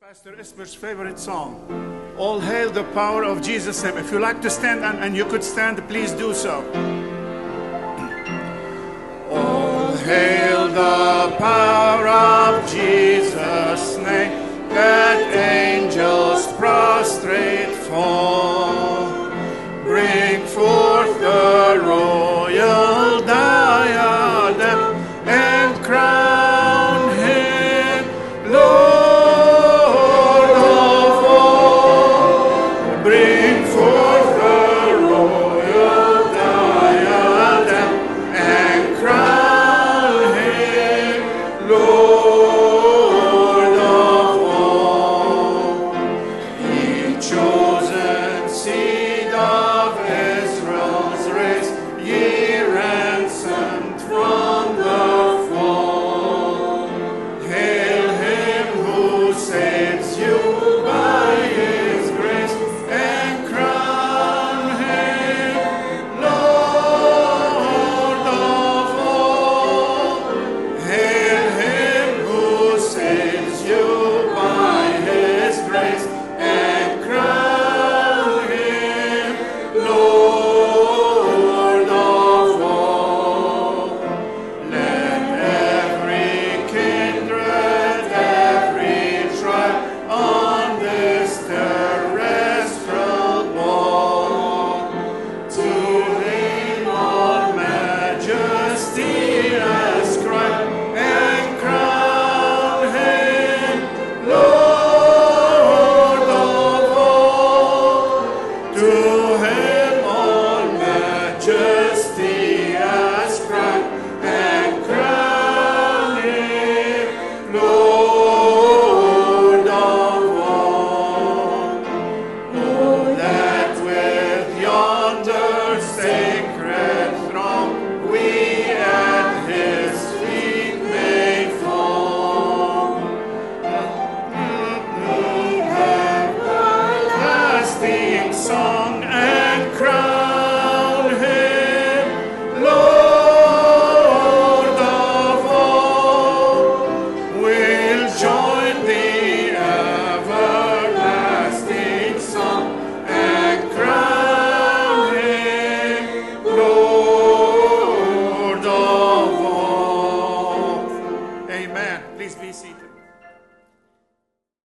Pastor Ismer's favorite song, All Hail the Power of Jesus' Name. If you like to stand and you could stand, please do so. All hail the power of Jesus.